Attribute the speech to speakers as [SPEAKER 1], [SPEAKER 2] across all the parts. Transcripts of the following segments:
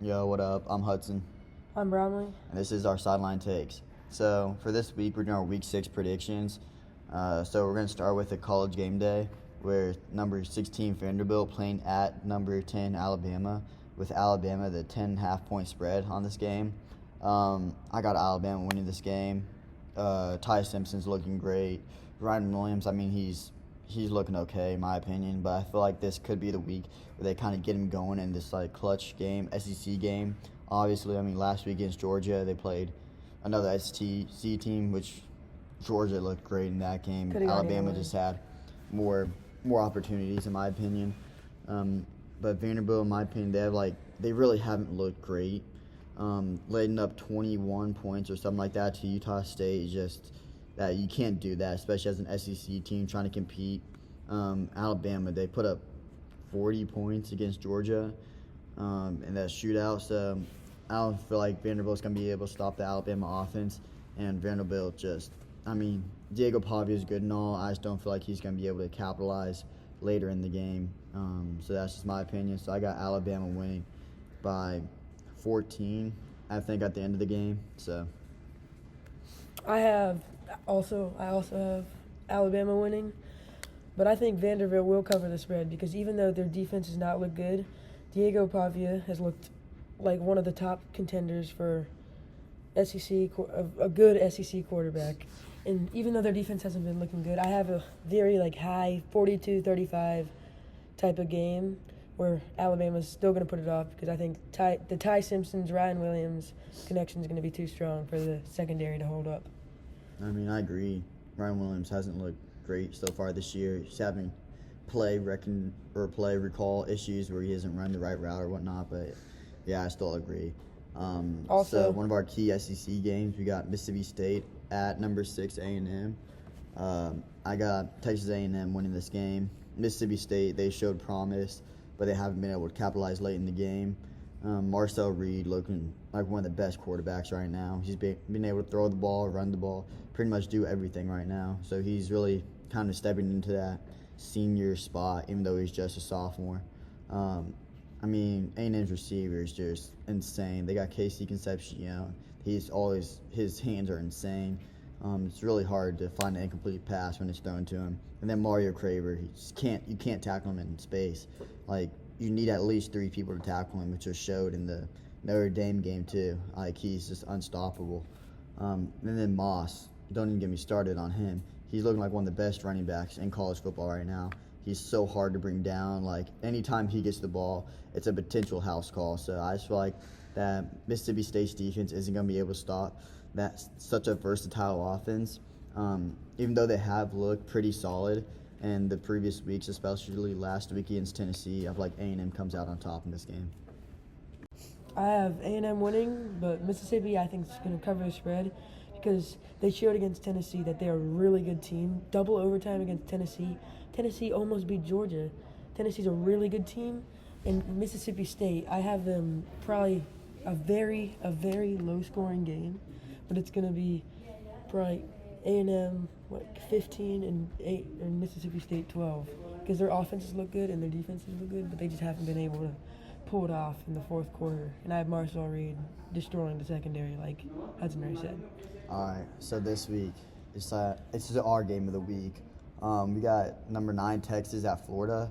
[SPEAKER 1] Yo, what up? I'm Hudson,
[SPEAKER 2] I'm Bromley.
[SPEAKER 1] and this is our sideline takes. So for this week, we're doing our Week 6 predictions. So we're going to start with a college game day, where number 16 Vanderbilt playing at number 10 Alabama, with Alabama the 10.5-point spread on this game. I got Alabama winning this game. Ty Simpson's looking great. Ryan Williams, he's looking okay in my opinion, but I feel like this could be the week where they kind of get him going in this like clutch game, SEC game. Obviously, last week against Georgia, they played another SEC team, which Georgia looked great in that game.
[SPEAKER 2] Could've got
[SPEAKER 1] Alabama
[SPEAKER 2] anyone.
[SPEAKER 1] just had more opportunities in my opinion. But Vanderbilt, in my opinion, they really haven't looked great. Leading up 21 points or something like that to Utah State is just that you can't do that, especially as an SEC team trying to compete. Alabama, they put up 40 points against Georgia in that shootout, so I don't feel like Vanderbilt's going to be able to stop the Alabama offense, and Vanderbilt Diego Pavia is good and all. I just don't feel like he's going to be able to capitalize later in the game. So that's just my opinion. So I got Alabama winning by 14, I think, at the end of the game. So
[SPEAKER 2] I also have Alabama winning, but I think Vanderbilt will cover the spread because even though their defense has not looked good, Diego Pavia has looked like one of the top contenders for a good SEC quarterback. And even though their defense hasn't been looking good, I have a very high 42-35 type of game where Alabama's still going to put it off because I think the Ty Simpsons, Ryan Williams connection is going to be too strong for the secondary to hold up.
[SPEAKER 1] I agree. Ryan Williams hasn't looked great so far this year. He's having play recall issues where he hasn't run the right route or whatnot, but yeah, I still agree.
[SPEAKER 2] Also,
[SPEAKER 1] so one of our key SEC games, we got Mississippi State at number 6 A&M. I got Texas A&M winning this game. Mississippi State, they showed promise, but they haven't been able to capitalize late in the game. Marcel Reed looking like one of the best quarterbacks right now. He's been able to throw the ball, run the ball, pretty much do everything right now. So he's really kind of stepping into that senior spot, even though he's just a sophomore. A&M's receiver is just insane. They got Casey Concepcion. His hands are insane. It's really hard to find an incomplete pass when it's thrown to him. And then Mario Craver, you can't tackle him in space. You need at least 3 people to tackle him, which was showed in the Notre Dame game too. He's just unstoppable. And then Moss, don't even get me started on him. He's looking like one of the best running backs in college football right now. He's so hard to bring down. Anytime he gets the ball, it's a potential house call. So I just feel like that Mississippi State's defense isn't going to be able to stop such a versatile offense. Even though they have looked pretty solid in the previous weeks, especially last week against Tennessee, I feel like A&M comes out on top in this game.
[SPEAKER 2] I have A&M winning, but Mississippi I think is going to cover the spread because they showed against Tennessee that they're a really good team. Double overtime against Tennessee. Tennessee almost beat Georgia. Tennessee's a really good team. And Mississippi State, I have them probably a very low-scoring game, but it's going to be probably A&M 15 and 8 and Mississippi State 12 because their offenses look good and their defenses look good, but they just haven't been able to pull it off in the fourth quarter. And I have Marcel Reed destroying the secondary, like Hudson already said.
[SPEAKER 1] All right, so this week, it's our game of the week. We got number 9 Texas at Florida.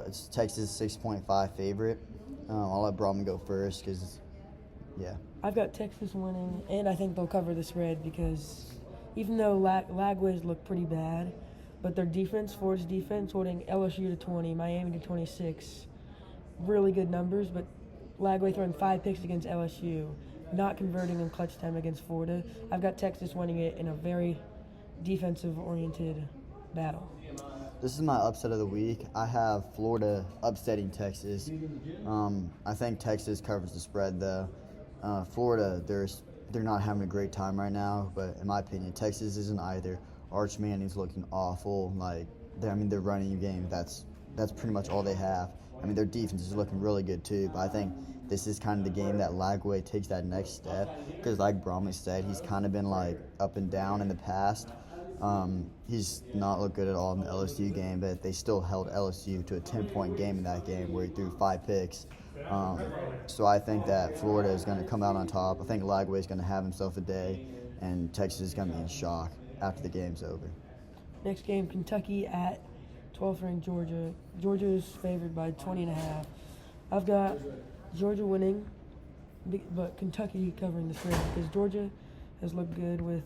[SPEAKER 1] It's Texas 6.5 favorite. I'll let Brahman go first because, yeah.
[SPEAKER 2] I've got Texas winning, and I think they'll cover the spread because even though Lagways look pretty bad, but their defense, Florida's defense, holding LSU to 20, Miami to 26, really good numbers, but Lagway throwing 5 picks against LSU, not converting in clutch time against Florida. I've got Texas winning it in a very defensive-oriented battle.
[SPEAKER 1] This is my upset of the week. I have Florida upsetting Texas. I think Texas covers the spread, though. Florida, they're not having a great time right now, but in my opinion, Texas isn't either. Arch Manning's looking awful. Their running game, that's pretty much all they have. Their defense is looking really good too, but I think this is kind of the game that Lagway takes that next step because, like Bromley said, he's kind of been up and down in the past. He's not looked good at all in the LSU game, but they still held LSU to a 10-point game in that game where he threw 5 picks. So I think that Florida is going to come out on top. I think Lagway is going to have himself a day, and Texas is going to be in shock after the game's over.
[SPEAKER 2] Next game, Kentucky at 12th ranked Georgia. Georgia is favored by 20.5. I've got Georgia winning, but Kentucky covering the spread because Georgia has looked good with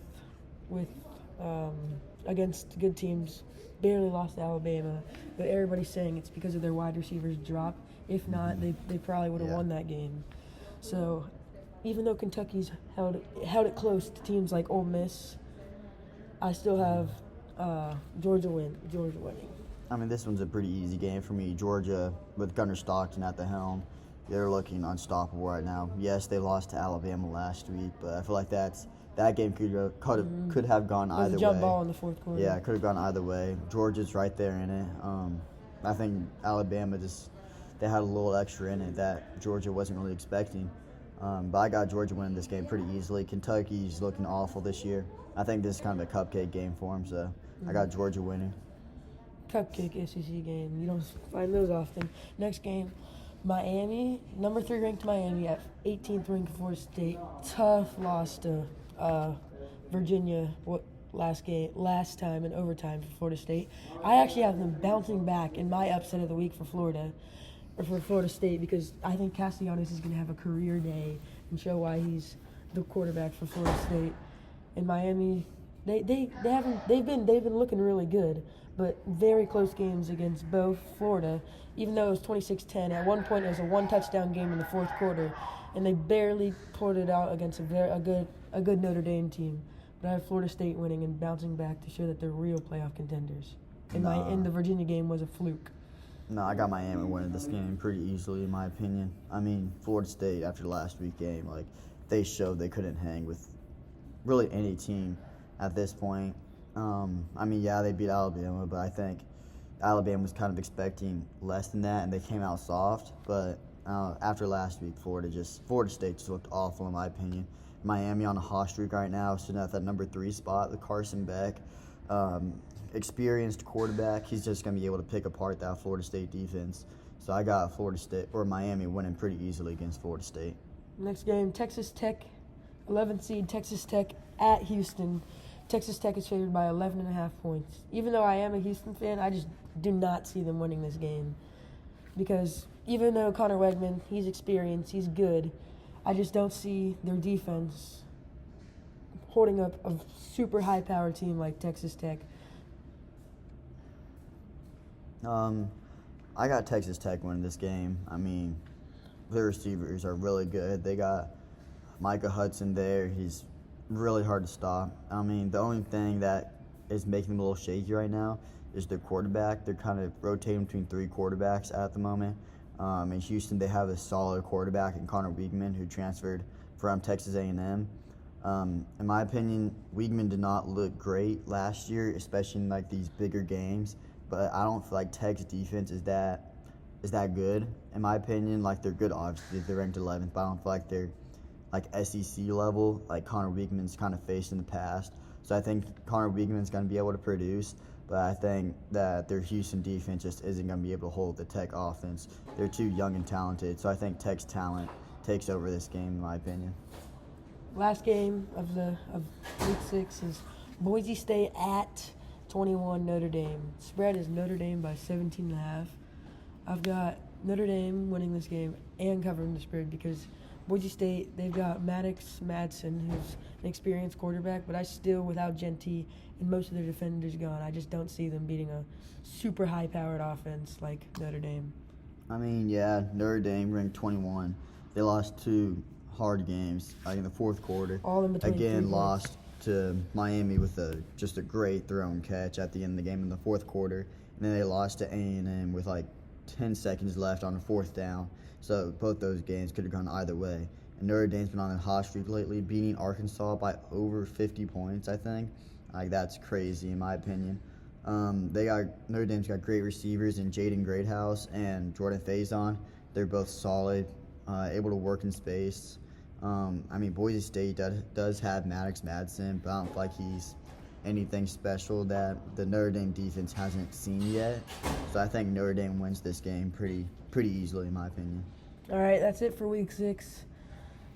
[SPEAKER 2] against good teams. Barely lost to Alabama, but everybody's saying it's because of their wide receivers drop. If not, they probably would have won that game. So even though Kentucky's held it close to teams like Ole Miss, I still have Georgia winning.
[SPEAKER 1] I mean, this one's a pretty easy game for me. Georgia, with Gunnar Stockton at the helm, they're looking unstoppable right now. Yes, they lost to Alabama last week, but I feel like that game could have gone either way.
[SPEAKER 2] It was a jump ball in the fourth quarter.
[SPEAKER 1] Yeah, it could have gone either way. Georgia's right there in it. I think Alabama they had a little extra in it that Georgia wasn't really expecting. But I got Georgia winning this game pretty easily. Kentucky's looking awful this year. I think this is kind of a cupcake game for them, so I got Georgia winning.
[SPEAKER 2] Cupcake SEC game. You don't find those often. Next game, Miami, number 3 ranked Miami at 18th ranked Florida State. Tough loss to Virginia last time in overtime for Florida State. I actually have them bouncing back in my upset of the week for Florida State because I think Castellanos is going to have a career day and show why he's the quarterback for Florida State. And Miami, they've been looking really good, but very close games against both Florida. Even though it was 26-10, at one point it was a 1-touchdown game in the fourth quarter, and they barely pulled it out against a good Notre Dame team. But I have Florida State winning and bouncing back to show that they're real playoff contenders. And the Virginia game was a fluke.
[SPEAKER 1] No, I got Miami winning this game pretty easily, in my opinion. I mean, Florida State, after the last week game, they showed they couldn't hang with really any team at this point. They beat Alabama, but I think Alabama was kind of expecting less than that, and they came out soft. But after last week, Florida State just looked awful, in my opinion. Miami on a hot streak right now, sitting at that number 3 spot with Carson Beck. Experienced quarterback. He's just going to be able to pick apart that Florida State defense. So I got Miami winning pretty easily against Florida State.
[SPEAKER 2] Next game, Texas Tech, 11th seed Texas Tech at Houston. Texas Tech is favored by 11.5 points. Even though I am a Houston fan, I just do not see them winning this game. Because even though Connor Wegman, he's experienced, he's good, I just don't see their defense holding up a super high-powered team like Texas Tech.
[SPEAKER 1] I got Texas Tech winning this game. I mean, their receivers are really good. They got Micah Hudson there. He's really hard to stop. I mean, the only thing that is making them a little shaky right now is their quarterback. They're kind of rotating between 3 quarterbacks at the moment. In Houston, they have a solid quarterback in Connor Weigman, who transferred from Texas A&M. In my opinion, Weigman did not look great last year, especially in these bigger games. But I don't feel like Tech's defense is that good. In my opinion, they're good. Obviously, they're ranked 11th, but I don't feel like they're SEC level, like Connor Weigman's kind of faced in the past. So I think Connor Weigman's going to be able to produce, but I think that their Houston defense just isn't going to be able to hold the Tech offense. They're too young and talented, so I think Tech's talent takes over this game, in my opinion.
[SPEAKER 2] Last game of Week 6 is Boise State at 21 Notre Dame. Spread is Notre Dame by 17.5. I've got Notre Dame winning this game and covering the spread because Boise State, they've got Maddox Madsen, who's an experienced quarterback, but I still, without Genty and most of their defenders gone, I just don't see them beating a super high-powered offense like Notre Dame.
[SPEAKER 1] I mean, yeah, Notre Dame ranked 21. They lost 2 hard games in the fourth quarter.
[SPEAKER 2] All in between.
[SPEAKER 1] Again, lost to Miami with just a great throw and catch at the end of the game in the fourth quarter. And then they lost to A&M with 10 seconds left on a 4th down. So both those games could have gone either way. And Notre Dame's been on a hot streak lately, beating Arkansas by over 50 points, I think. That's crazy in my opinion. Notre Dame's got great receivers in Jaden Greathouse and Jordan Faison. They're both solid, able to work in space. Boise State does have Maddox Madsen, but I don't feel like he's anything special that the Notre Dame defense hasn't seen yet. So I think Notre Dame wins this game pretty easily, in my opinion.
[SPEAKER 2] All right, that's it for week 6.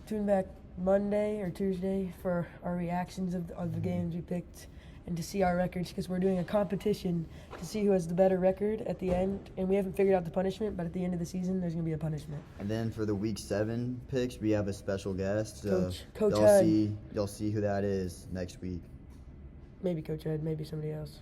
[SPEAKER 2] Tune back Monday or Tuesday for our reactions of the games we picked and to see our records, because we're doing a competition to see who has the better record at the end. And we haven't figured out the punishment, but at the end of the season, there's going to be a punishment.
[SPEAKER 1] And then for the week 7 picks, we have a special guest. So
[SPEAKER 2] Coach
[SPEAKER 1] you'll
[SPEAKER 2] Hud.
[SPEAKER 1] see who that is next week.
[SPEAKER 2] Maybe Coach Ed, maybe somebody else.